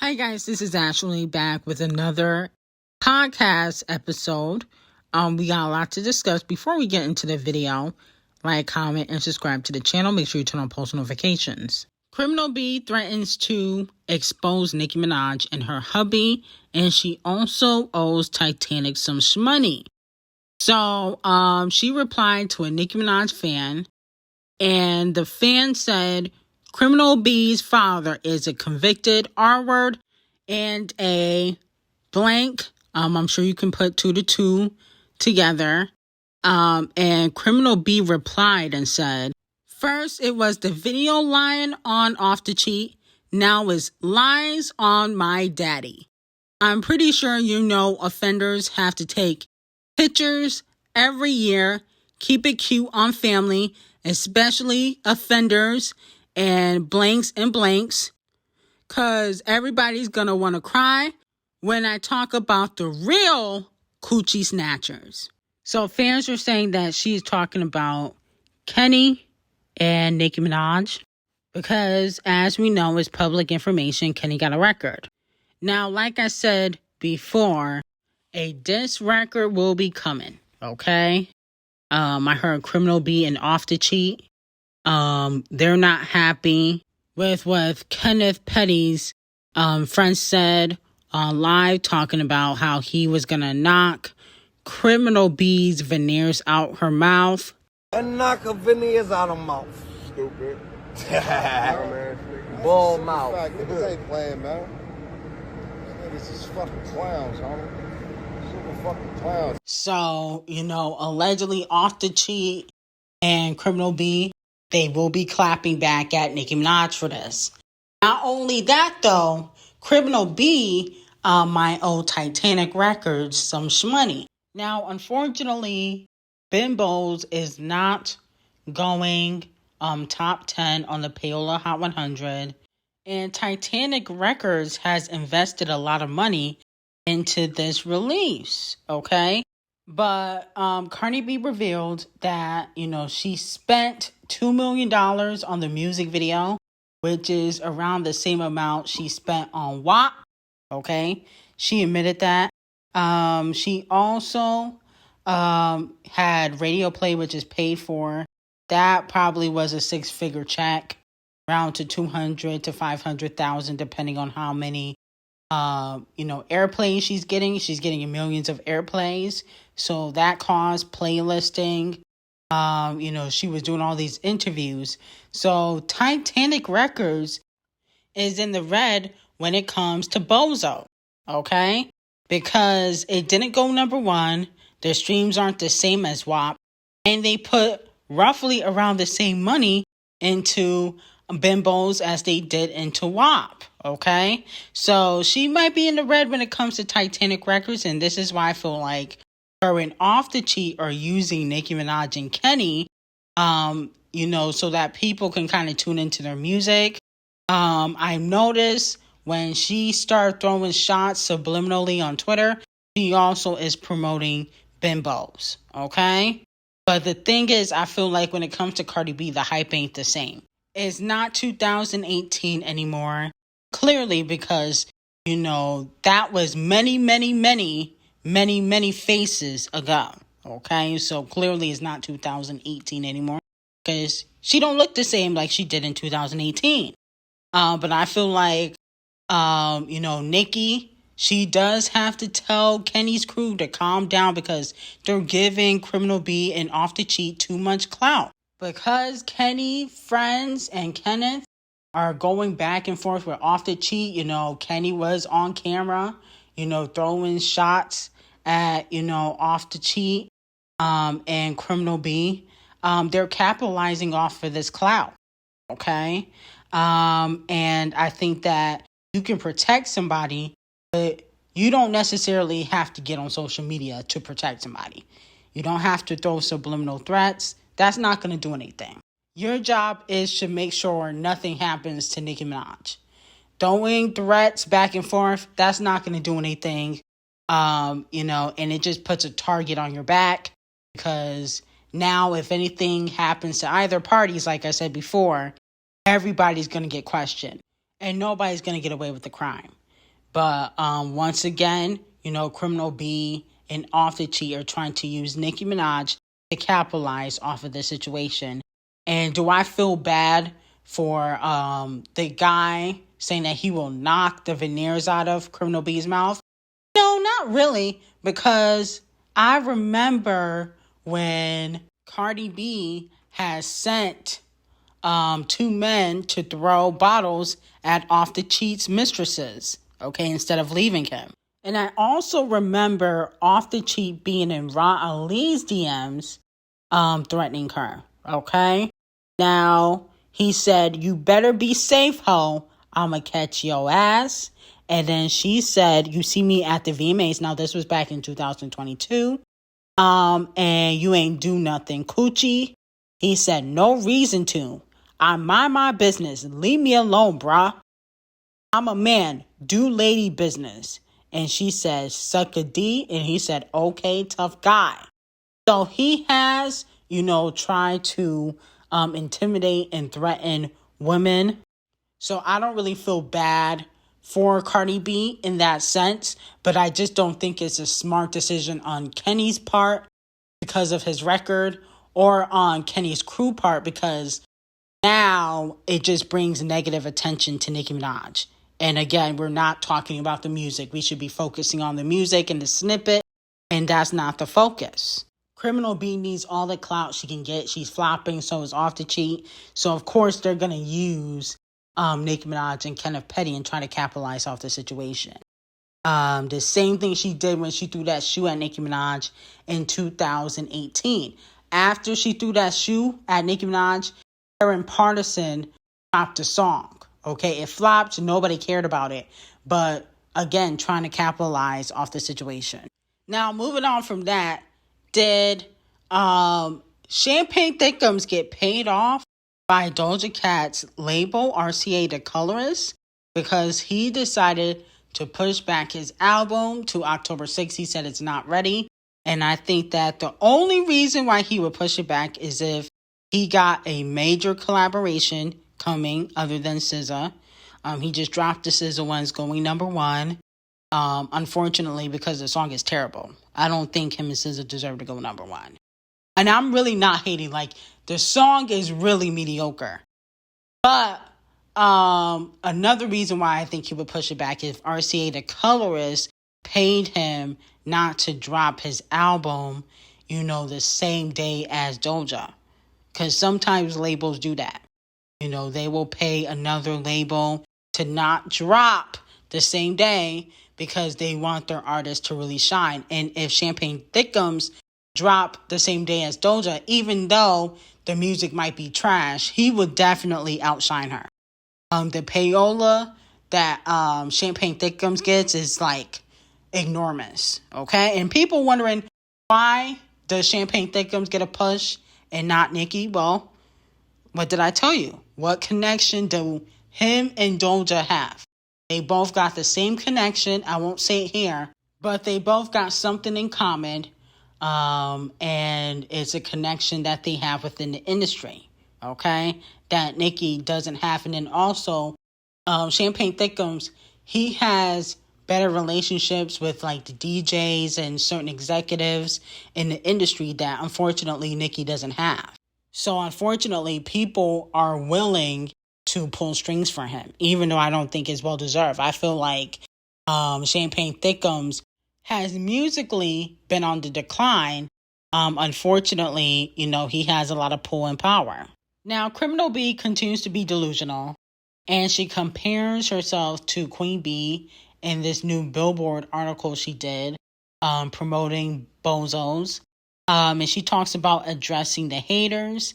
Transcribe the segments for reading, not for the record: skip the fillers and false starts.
Hi guys, this is Ashley back with another podcast episode. We got a lot to discuss. Before we get into the video, like, comment, and subscribe to the channel. Make sure you turn on post notifications. Criminal B threatens to expose Nicki Minaj and her hubby, and she also owes Titanic some shmoney. So, she replied to a Nicki Minaj fan, and the fan said, Criminal B's father is a convicted R-word and a blank. I'm sure you can put 2 to 2 together. And Criminal B replied and said, first it was the video lying on Off the Cheat. Now it's lies on my daddy. I'm pretty sure you know offenders have to take pictures every year. Keep it cute on family, especially offenders and blanks and blanks, because everybody's going to want to cry when I talk about the real coochie snatchers. So fans are saying that she's talking about Kenny and Nicki Minaj because, as we know, it's public information, Kenny got a record. Now, like I said before, a diss record will be coming, okay? I heard Criminal B and Off the Cheat. They're not happy with what Kenneth Petty's friend said on live, talking about how he was gonna knock Criminal B's veneers out her mouth. And knock her veneers out her mouth. Stupid. Bull mouth. Niggas ain't playing, man. Niggas is fucking clowns, homie. Super fucking clowns. So, allegedly Off the Cheat and Criminal B, they will be clapping back at Nicki Minaj for this. Not only that, though, Criminal B might owe Titanic Records some shmoney. Now, unfortunately, Bimbos is not going top 10 on the Payola Hot 100. And Titanic Records has invested a lot of money into this release, okay? But Cardi B revealed that, she spent $2 million on the music video, which is around the same amount she spent on WAP, okay? She admitted that. She also had radio play, which is paid for. That probably was a 6-figure check, around to $200,000 to $500,000, depending on how many airplays she's getting. She's getting millions of airplays. So that caused playlisting. She was doing all these interviews. So Titanic Records is in the red when it comes to Bozo. Okay? Because it didn't go number 1. Their streams aren't the same as WAP. And they put roughly around the same money into Bimbos as they did into WAP. Okay? So she might be in the red when it comes to Titanic Records. And this is why I feel like her and Off the Cheat are using Nicki Minaj and Kenny, so that people can kind of tune into their music. I noticed when she started throwing shots subliminally on Twitter, she also is promoting Bimbos, okay? But the thing is, I feel like when it comes to Cardi B, the hype ain't the same. It's not 2018 anymore, clearly, because, that was many faces ago, okay? So clearly it's not 2018 anymore because she don't look the same like she did in 2018. But I feel like, Nicki, she does have to tell Kenny's crew to calm down because they're giving Criminal B and Off the Cheat too much clout. Because Kenny, friends, and Kenneth are going back and forth with Off the Cheat, Kenny was on camera, throwing shots at, Off the Cheat, and Criminal B. They're capitalizing off of this clout, okay? And I think that you can protect somebody, but you don't necessarily have to get on social media to protect somebody. You don't have to throw subliminal threats. That's not going to do anything. Your job is to make sure nothing happens to Nicki Minaj. Throwing threats back and forth, that's not going to do anything. And it just puts a target on your back because now if anything happens to either parties, like I said before, everybody's going to get questioned and nobody's going to get away with the crime. But once again, Criminal B and Off the Cheat are trying to use Nicki Minaj to capitalize off of the situation. And do I feel bad for the guy saying that he will knock the veneers out of Criminal B's mouth? No, not really, because I remember when Cardi B has sent two men to throw bottles at Off the Cheat's mistresses, okay, instead of leaving him. And I also remember Off the Cheat being in Ra Ali's DMs, threatening her, okay? Now, he said, "You better be safe, ho. I'ma catch your ass." And then she said, "You see me at the VMAs." Now, this was back in 2022. And you ain't do nothing, coochie. He said, "No reason to. I mind my business. Leave me alone, bruh. I'm a man. Do lady business." And she said, "Suck a D." And he said, "Okay, tough guy." So he has, tried to intimidate and threaten women. So I don't really feel bad for Cardi B in that sense, but I just don't think it's a smart decision on Kenny's part because of his record, or on Kenny's crew part because now it just brings negative attention to Nicki Minaj. And again, we're not talking about the music. We should be focusing on the music and the snippet, and that's not the focus. Criminal B needs all the clout she can get. She's flopping, so is Off the Cheat. So, of course, they're going to use Nicki Minaj and Kenneth Petty and try to capitalize off the situation. The same thing she did when she threw that shoe at Nicki Minaj in 2018. After she threw that shoe at Nicki Minaj, Aaron Partisan dropped a song. Okay, it flopped. Nobody cared about it. But again, trying to capitalize off the situation. Now, moving on from that, did Champagne Thickums get paid off by Doja Cat's label, RCA the Colorist? Because he decided to push back his album to October 6th. He said it's not ready. And I think that the only reason why he would push it back is if he got a major collaboration coming other than SZA. He just dropped the SZA ones going #1. Unfortunately, because the song is terrible. I don't think him and SZA deserve to go #1. And I'm really not hating. Like, the song is really mediocre. But another reason why I think he would push it back is RCA the Colorist paid him not to drop his album, the same day as Doja. Because sometimes labels do that. They will pay another label to not drop the same day because they want their artist to really shine. And if Champagne Thickums drop the same day as Doja, even though the music might be trash, he would definitely outshine her. The payola that Champagne Thickums gets is like enormous, okay? And people wondering, why does Champagne Thickums get a push and not Nicki? Well, what did I tell you? What connection do him and Doja have? They both got the same connection. I won't say it here, but they both got something in common. And it's a connection that they have within the industry, okay, that Nicki doesn't have. And then also, Champagne Thickums, he has better relationships with like the DJs and certain executives in the industry that unfortunately Nicki doesn't have. So unfortunately, people are willing to pull strings for him, even though I don't think it's well deserved. I feel like Champagne Thickums has musically been on the decline. Unfortunately, he has a lot of pull and power. Now, Criminal B continues to be delusional, and she compares herself to Queen B in this new Billboard article she did, promoting bozos. And she talks about addressing the haters,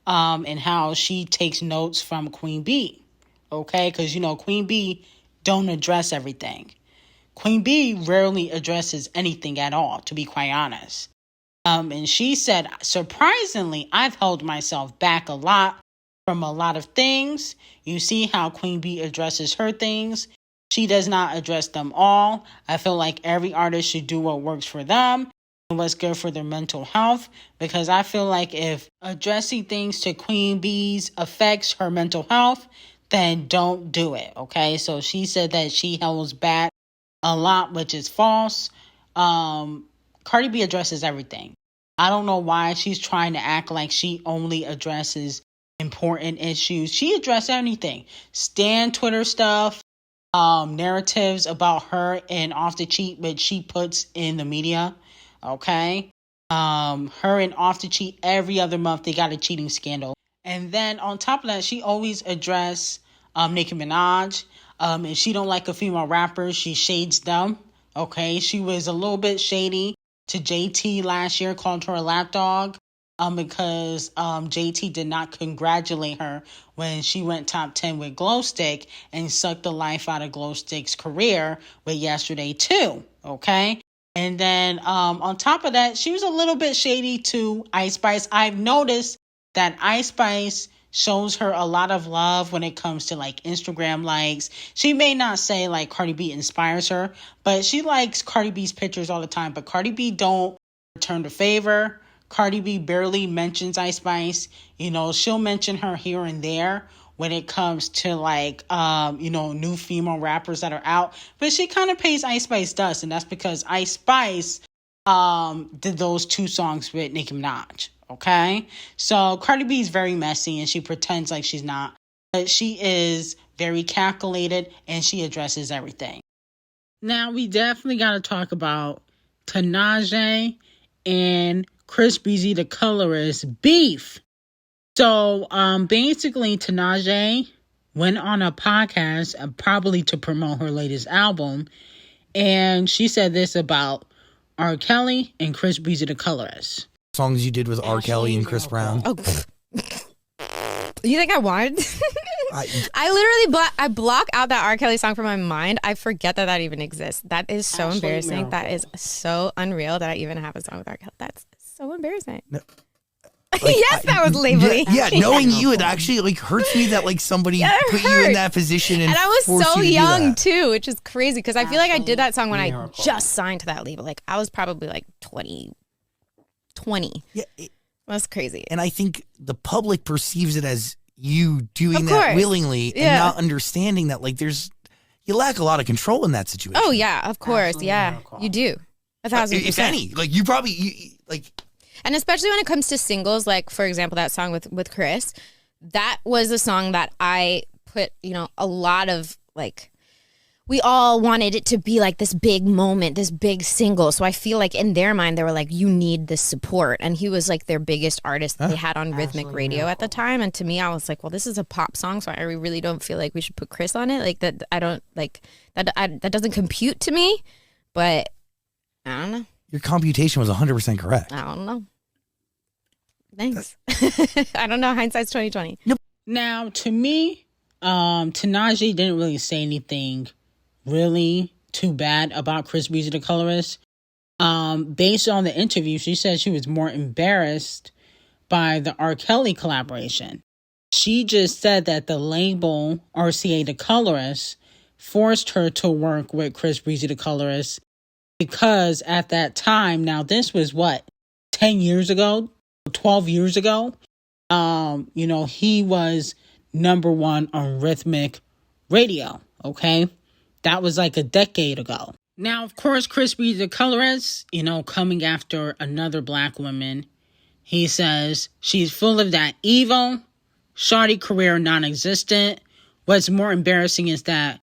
and how she takes notes from Queen B. Okay, because Queen B don't address everything. Queen B rarely addresses anything at all, to be quite honest. And she said, surprisingly, I've held myself back a lot from a lot of things. You see how Queen B addresses her things. She does not address them all. I feel like every artist should do what works for them and what's good for their mental health, because I feel like if addressing things to Queen B's affects her mental health, then don't do it, okay? So she said that she holds back a lot, which is false. Cardi B addresses everything. I don't know why she's trying to act like she only addresses important issues. She addressed anything. Stan Twitter stuff, narratives about her and Off the Cheat, which she puts in the media. Okay. Her and Off the Cheat, every other month they got a cheating scandal. And then on top of that, she always addressed Nicki Minaj. If she don't like a female rapper, she shades them. Okay. She was a little bit shady to JT last year, called her a lapdog. Because JT did not congratulate her when she went top 10 with Glow Stick and sucked the life out of Glow Stick's career with Yesterday too, okay? And then on top of that, she was a little bit shady to Ice Spice. I've noticed that Ice Spice shows her a lot of love when it comes to like Instagram likes. She may not say like Cardi B inspires her, but she likes Cardi B's pictures all the time. But Cardi B don't return the favor. Cardi B barely mentions Ice Spice. You know, she'll mention her here and there when it comes to like, new female rappers that are out. But she kind of pays Ice Spice dust. And that's because Ice Spice did those 2 songs with Nicki Minaj. Okay? So Cardi B is very messy and she pretends like she's not. But she is very calculated and she addresses everything. Now, we definitely got to talk about Tinashe and Chris Breezy the Colorist beef. So basically Tinashe went on a podcast probably to promote her latest album, and she said this about R. Kelly and Chris Breezy the Colorist. Songs you did with R. Kelly and Chris Brown. Oh, you think I wanted? I literally block out that R. Kelly song from my mind. I forget that even exists. That is so embarrassing. That is so unreal that I even have a song with R. Kelly. That's so embarrassing. No, like, yes, that was labeling. Yeah, knowing you, it actually like hurts me that like somebody put you in that position, and I was so young too, which is crazy because I feel like I did that song when I just signed to that label. Like I was probably like 20. Yeah, that's crazy. And I think the public perceives it as you doing that willingly and not understanding that like you lack a lot of control in that situation. Oh yeah, of course, you do 1,000%. If any, like you probably like. And especially when it comes to singles, like, for example, that song with Chris, that was a song that I put, a lot of, like, we all wanted it to be, like, this big moment, this big single. So I feel like in their mind, they were like, you need this support. And he was, like, their biggest artist that they had on rhythmic radio at the time. And to me, I was like, well, this is a pop song, so I really don't feel like we should put Chris on it. Like, that I don't, like, that doesn't compute to me. But I don't know. Your computation was 100% correct. I don't know. Thanks. I don't know. Hindsight's 2020. Nope. Now, to me, Tinashe didn't really say anything really too bad about Chris Breezy the Colorist. Based on the interview, she said she was more embarrassed by the R. Kelly collaboration. She just said that the label RCA the Colorist forced her to work with Chris Breezy the Colorist because at that time, now this was 10 years ago, 12 years ago, he was #1 on rhythmic radio, okay? That was like a decade ago. Now, of course, Chris Breezy the Colorist, coming after another black woman, he says she's full of that evil, shawty career non-existent. What's more embarrassing is that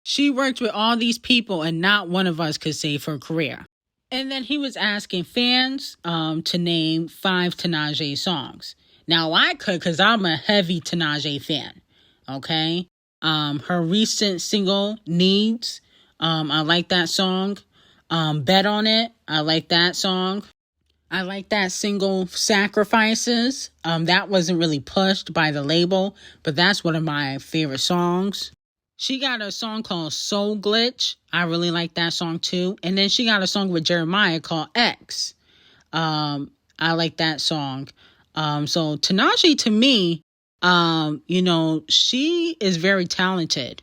she worked with all these people and not one of us could save her career. And then he was asking fans to name 5 Tinashe songs. Now, I could because I'm a heavy Tinashe fan, okay? Her recent single, Needs, I like that song. Bet on It, I like that song. I like that single, Sacrifices. That wasn't really pushed by the label, but that's one of my favorite songs. She got a song called Soul Glitch. I really like that song too. And then she got a song with Jeremiah called X. I like that song. So Tinashe, to me, she is very talented.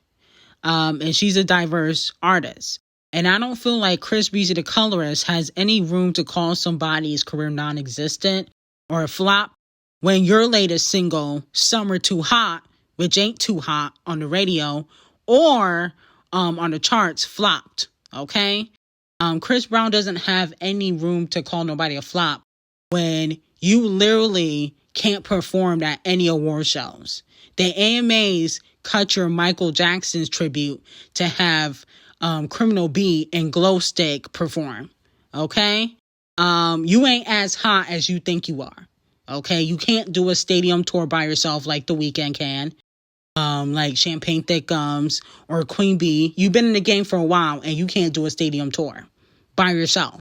And she's a diverse artist. And I don't feel like Chris Breezy the Colorist has any room to call somebody's career non-existent or a flop when your latest single, Summer Too Hot, which ain't too hot on the radio or on the charts, flopped. Okay? Chris Brown doesn't have any room to call nobody a flop when you literally can't perform at any award shows. The AMAs cut your Michael Jackson's tribute to have Criminal B and Glow Stick perform. Okay? You ain't as hot as you think you are. Okay? You can't do a stadium tour by yourself like The Weeknd can. Like Champagne Thick Gums or Queen Bee. You've been in the game for a while and you can't do a stadium tour by yourself.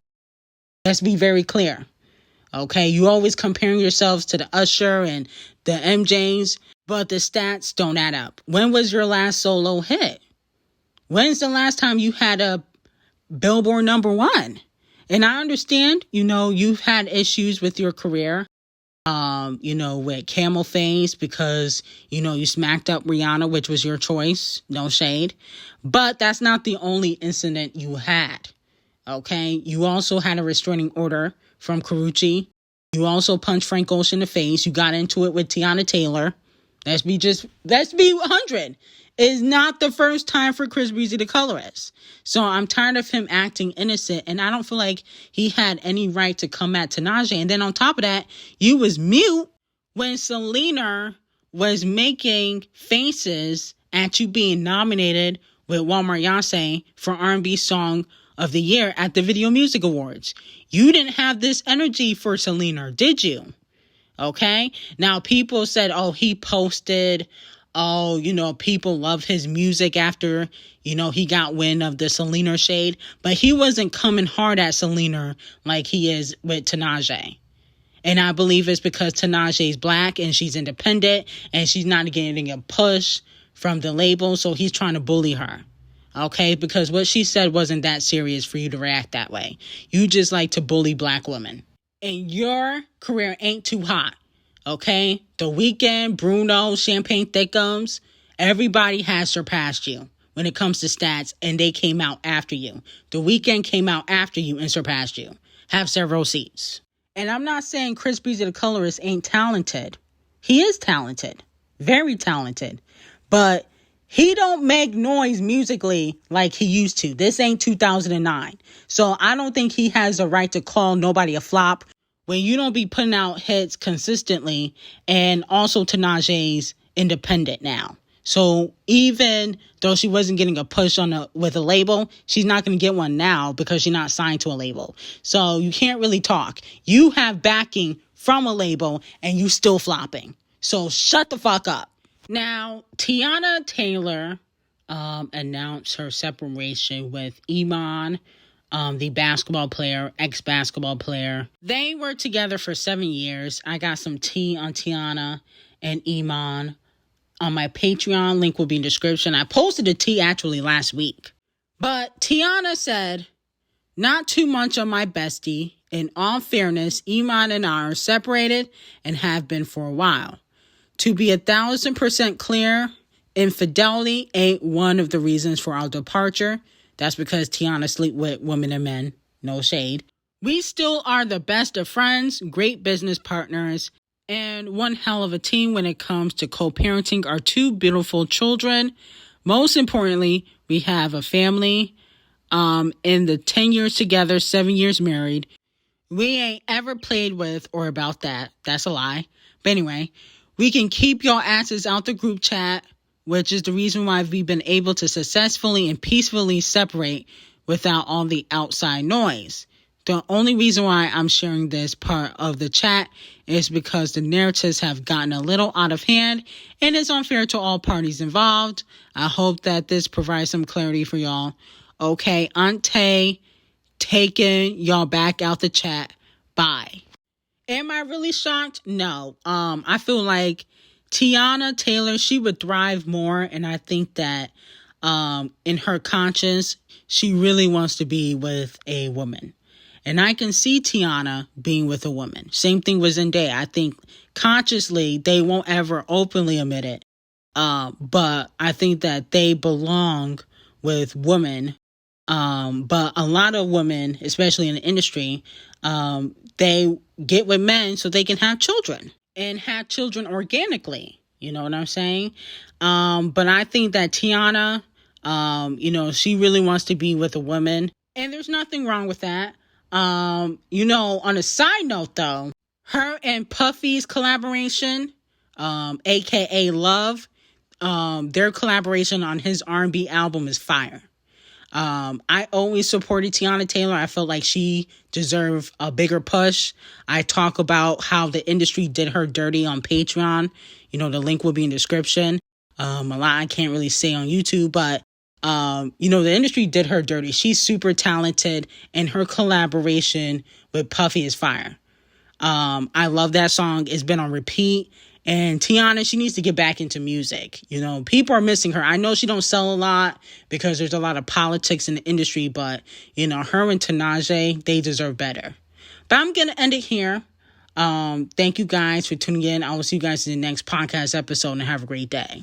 Let's be very clear. Okay, you always comparing yourselves to the Usher and the MJs, but the stats don't add up. When was your last solo hit? When's the last time you had a Billboard #1? And I understand, you've had issues with your career, with Camel Face because, you smacked up Rihanna, which was your choice. No shade. But that's not the only incident you had. Okay, you also had a restraining order from Karrueche. You also punched Frank Ocean in the face. You got into it with Tiana Taylor. Let's be 100. It's not the first time for Chris Breezy the colorist. So I'm tired of him acting innocent, and I don't feel like he had any right to come at Tinashe. And then on top of that, you was mute when Selena was making faces at you being nominated with Walmart Yase for R&B Song of the Year at the Video Music Awards. You didn't have this energy for Selena, did you? Okay? Now, people said, he posted, people love his music after, he got wind of the Selena shade. But he wasn't coming hard at Selena like he is with Tinashe. And I believe it's because Tinashe is black and she's independent and she's not getting a push from the label. So he's trying to bully her. Okay, because what she said wasn't that serious for you to react that way. You just like to bully black women. And your career ain't too hot. Okay? The Weeknd, Bruno, Champagne Thick Gums, everybody has surpassed you when it comes to stats, and they came out after you. The Weeknd came out after you and surpassed you. Have several seats. And I'm not saying Chris Breezy the colorist ain't talented. He is talented. Very talented. But he don't make noise musically like he used to. This ain't 2009. So I don't think he has a right to call nobody a flop when you don't be putting out hits consistently. And also Tinashe's independent now. So even though she wasn't getting a push with a label, she's not going to get one now because she's not signed to a label. So you can't really talk. You have backing from a label and you still flopping. So shut the fuck up. Now, Tiana Taylor announced her separation with Iman, the basketball player, ex-basketball player. They were together for 7 years. I got some tea on Tiana and Iman on my Patreon. Link will be in the description. I posted the tea actually last week. But Tiana said, "Not too much on my bestie. In all fairness, Iman and I are separated and have been for a while. To be 1,000% clear, infidelity ain't one of the reasons for our departure. That's because Tiana sleep with women and men. No shade. We still are the best of friends, great business partners, and one hell of a team when it comes to co-parenting our 2 beautiful children. Most importantly, we have a family. In the 10 years together, 7 years married. We ain't ever played with or about that. That's a lie. But anyway, we can keep your asses out the group chat, which is the reason why we've been able to successfully and peacefully separate without all the outside noise. The only reason why I'm sharing this part of the chat is because the narratives have gotten a little out of hand and it's unfair to all parties involved. I hope that this provides some clarity for y'all. Okay, Aunt Tay, taking y'all back out the chat. Bye. Am I really shocked? No. I feel like Tiana Taylor, she would thrive more. And I think that in her conscience, she really wants to be with a woman. And I can see Tiana being with a woman. Same thing with Zendaya. I think consciously, they won't ever openly admit it. But I think that they belong with women. But a lot of women, especially in the industry, they get with men so they can have children and have children organically. You know what I'm saying? But I think that Tiana, She really wants to be with a woman, and there's nothing wrong with that. On a side note though, her and Puffy's collaboration, aka Love, their collaboration on his R&B album is fire. I always supported Tiana Taylor. I felt like she deserved a bigger push. I talk about how the industry did her dirty on Patreon. The link will be in the description. A lot I can't really say on YouTube, but the industry did her dirty. She's super talented, and her collaboration with Puffy is fire. I love that song. It's been on repeat. And Tiana, she needs to get back into music. People are missing her. I know she don't sell a lot because there's a lot of politics in the industry, but, her and Tinashe, they deserve better. But I'm going to end it here. Thank you guys for tuning in. I will see you guys in the next podcast episode, and have a great day.